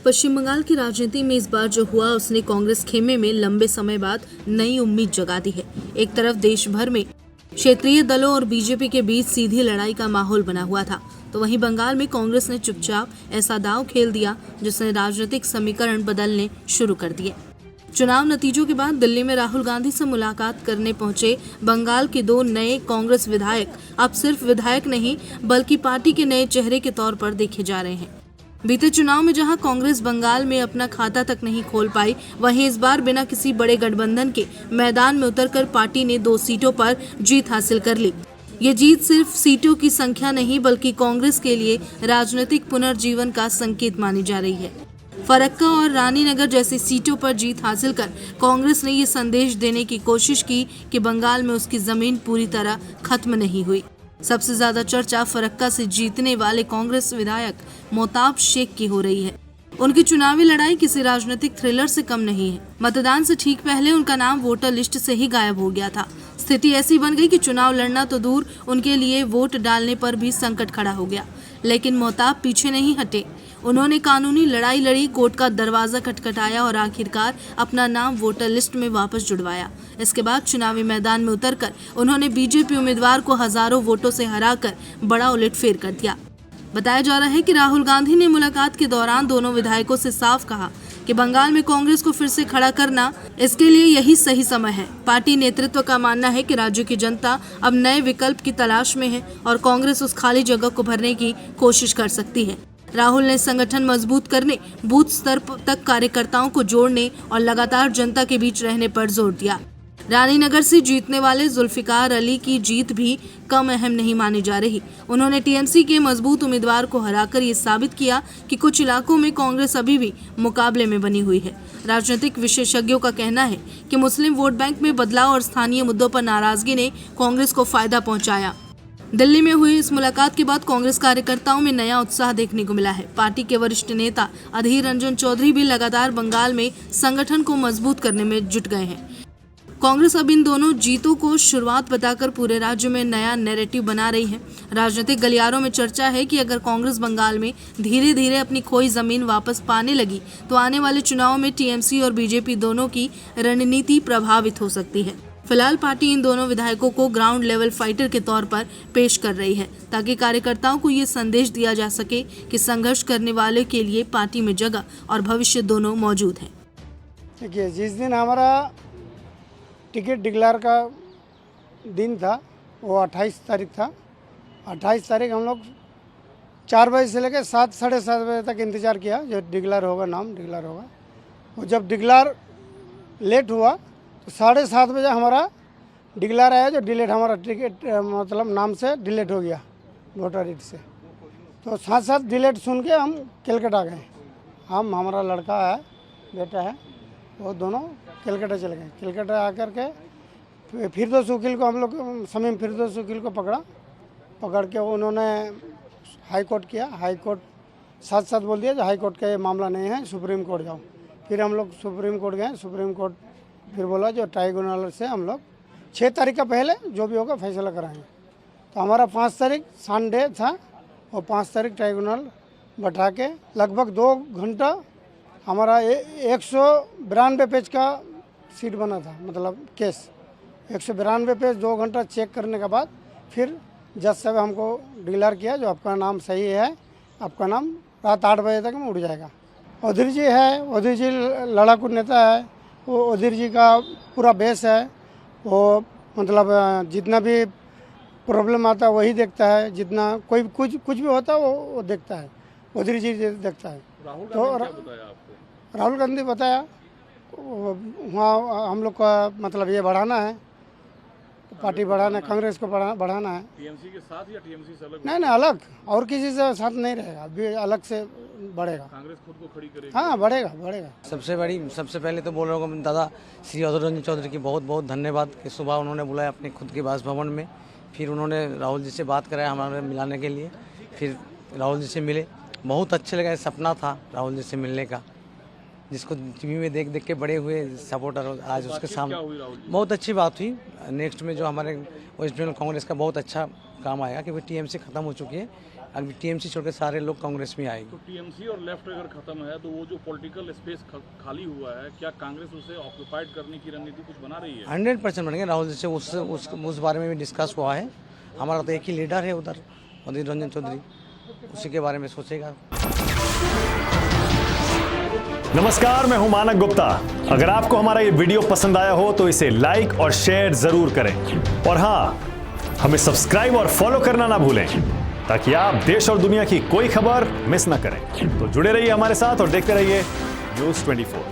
पश्चिम बंगाल की राजनीति में इस बार जो हुआ उसने कांग्रेस खेमे में लंबे समय बाद नई उम्मीद जगा दी है। एक तरफ देश भर में क्षेत्रीय दलों और बीजेपी के बीच सीधी लड़ाई का माहौल बना हुआ था, तो वहीं बंगाल में कांग्रेस ने चुपचाप ऐसा दांव खेल दिया जिसने राजनीतिक समीकरण बदलने शुरू कर दिए। चुनाव नतीजों के बाद दिल्ली में राहुल गांधी से मुलाकात करने पहुंचे बंगाल के दो नए कांग्रेस विधायक अब सिर्फ विधायक नहीं बल्कि पार्टी के नए चेहरे के तौर पर देखे जा रहे हैं। बीते चुनाव में जहां कांग्रेस बंगाल में अपना खाता तक नहीं खोल पाई, वहीं इस बार बिना किसी बड़े गठबंधन के मैदान में उतरकर पार्टी ने 2 सीटों पर जीत हासिल कर ली। ये जीत सिर्फ सीटों की संख्या नहीं बल्कि कांग्रेस के लिए राजनीतिक पुनर्जीवन का संकेत मानी जा रही है। फरक्का और रानीनगर जैसी सीटों पर जीत हासिल कर कांग्रेस ने ये संदेश देने की कोशिश की कि बंगाल में उसकी जमीन पूरी तरह खत्म नहीं हुई। सबसे ज्यादा चर्चा फरक्का से जीतने वाले कांग्रेस विधायक मोहताब शेख की हो रही है। उनकी चुनावी लड़ाई किसी राजनीतिक थ्रिलर से कम नहीं है। मतदान से ठीक पहले उनका नाम वोटर लिस्ट से ही गायब हो गया था। स्थिति ऐसी बन गई कि चुनाव लड़ना तो दूर, उनके लिए वोट डालने पर भी संकट खड़ा हो गया। लेकिन मोहताब पीछे नहीं हटे। उन्होंने कानूनी लड़ाई लड़ी, कोर्ट का दरवाजा खटखटाया और आखिरकार अपना नाम वोटर लिस्ट में वापस जुड़वाया। इसके बाद चुनावी मैदान में उतरकर उन्होंने बीजेपी उम्मीदवार को हजारों वोटों से हराकर बड़ा उलटफेर कर दिया। बताया जा रहा है कि राहुल गांधी ने मुलाकात के दौरान दोनों विधायकों से साफ कहा कि बंगाल में कांग्रेस को फिर से खड़ा करना, इसके लिए यही सही समय है। पार्टी नेतृत्व का मानना है कि राज्य की जनता अब नए विकल्प की तलाश में है और कांग्रेस उस खाली जगह को भरने की कोशिश कर सकती है। राहुल ने संगठन मजबूत करने, बूथ स्तर तक कार्यकर्ताओं को जोड़ने और लगातार जनता के बीच रहने पर जोर दिया। रानीनगर से जीतने वाले जुल्फिकार अली की जीत भी कम अहम नहीं मानी जा रही। उन्होंने टीएमसी के मजबूत उम्मीदवार को हराकर ये साबित किया कि कुछ इलाकों में कांग्रेस अभी भी मुकाबले में बनी हुई है। राजनीतिक विशेषज्ञों का कहना है कि मुस्लिम वोट बैंक में बदलाव और स्थानीय मुद्दों पर नाराजगी ने कांग्रेस को फायदा पहुंचाया। दिल्ली में हुई इस मुलाकात के बाद कांग्रेस कार्यकर्ताओं में नया उत्साह देखने को मिला है। पार्टी के वरिष्ठ नेता अधीर रंजन चौधरी भी लगातार बंगाल में संगठन को मजबूत करने में जुट गए हैं। कांग्रेस अब इन दोनों जीतों को शुरुआत बताकर पूरे राज्य में नया नैरेटिव बना रही है। राजनीतिक गलियारों में चर्चा है कि अगर कांग्रेस बंगाल में धीरे धीरे अपनी खोई जमीन वापस पाने लगी तो आने वाले चुनाव में टीएमसी और बीजेपी दोनों की रणनीति प्रभावित हो सकती है। फिलहाल पार्टी इन दोनों विधायकों को ग्राउंड लेवल फाइटर के तौर पर पेश कर रही है ताकि कार्यकर्ताओं को ये संदेश दिया जा सके कि संघर्ष करने वाले के लिए पार्टी में जगह और भविष्य दोनों मौजूद है। देखिए, जिस दिन हमारा टिकट डिक्लेयर का दिन था वो 28 तारीख था। 28 तारीख हम लोग 4 बजे से लेकर 7 साढ़े 7 बजे तक इंतज़ार किया जो डिक्लेयर होगा, नाम डिक्लेयर होगा। वो जब डिक्लेयर लेट हुआ तो 7:30 बजे हमारा डिक्लेयर आया जो डिलीट, हमारा टिकट मतलब नाम से डिलीट हो गया वोटर लिस्ट से। तो साथ साथ डिलीट सुन के हम कलकत्ता गए। हमारा लड़का है, बेटा है, वो दोनों कलकत्ता चले गए। कलकत्ता आकर के फिरदौस वकील को हम लोग समीम फिरदौस वकील को पकड़ के उन्होंने हाई कोर्ट किया। हाई कोर्ट साथ साथ बोल दिया जो हाई कोर्ट का ये मामला नहीं है, सुप्रीम कोर्ट जाओ। फिर हम लोग सुप्रीम कोर्ट गए। सुप्रीम कोर्ट फिर बोला जो ट्राइब्यूनल से हम लोग 6 तारीख का पहले जो भी होगा फैसला कराएंगे। तो हमारा 5 तारीख संडे था और 5 तारीख ट्राइब्यूनल बैठा के लगभग 2 घंटा हमारा 192 पेज का सीट बना था, मतलब केस 192 पेज 2 घंटा चेक करने के बाद फिर जज साहब हमको डिक्लेयर किया जो आपका नाम सही है, आपका नाम रात 8 बजे तक में उड़ जाएगा। अधीर जी है, अधीर जी लड़ाकू नेता है। वो अधीर जी का पूरा बेस है। वो मतलब जितना भी प्रॉब्लम आता है वही देखता है, जितना कोई कुछ भी होता है वो देखता है, अधीर जी देखता है। राहुल गांधी बताया वहाँ हम लोग का मतलब ये बढ़ाना है, पार्टी बढ़ाना है, कांग्रेस को बढ़ाना है। टीएमसी के साथ या टीएमसी से अलग? नहीं, अलग, और किसी से साथ नहीं रहेगा, अभी अलग से बढ़ेगा। कांग्रेस खुद को खड़ी करेगी? हाँ, बढ़ेगा। सबसे पहले तो बोल रहा हूँ दादा श्री अधीर रंजन चौधरी की बहुत बहुत धन्यवाद कि सुबह उन्होंने बुलाया अपने खुद के बासभवन में। फिर उन्होंने राहुल जी से बात कराया हमारे मिलाने के लिए। फिर राहुल जी से मिले, बहुत अच्छे लगा। सपना था राहुल जी से मिलने का, जिसको टीवी में देख के बड़े हुए सपोर्टर आज उसके सामने। बहुत अच्छी बात हुई। नेक्स्ट में जो हमारे वेस्ट बंगाल कांग्रेस का बहुत अच्छा काम आएगा क्योंकि टीएमसी खत्म हो चुकी है। अभी टीएमसी छोड़ के सारे लोग कांग्रेस में आएंगे। तो टीएमसी और लेफ्ट अगर खत्म है तो वो जो पॉलिटिकल स्पेस खाली हुआ है, क्या कांग्रेस उसे ऑक्यूपाइड करने की रणनीति कुछ बना रही है? 100% बनेंगे। राहुल जी से उस बारे में भी डिस्कस हुआ है। हमारा तो एक ही लीडर है उधर, अधीर रंजन चौधरी, उसी के बारे में सोचेगा। नमस्कार, मैं हूं मानक गुप्ता। अगर आपको हमारा ये वीडियो पसंद आया हो तो इसे लाइक और शेयर जरूर करें, और हाँ, हमें सब्सक्राइब और फॉलो करना ना भूलें ताकि आप देश और दुनिया की कोई खबर मिस ना करें। तो जुड़े रहिए हमारे साथ और देखते रहिए न्यूज़ 24।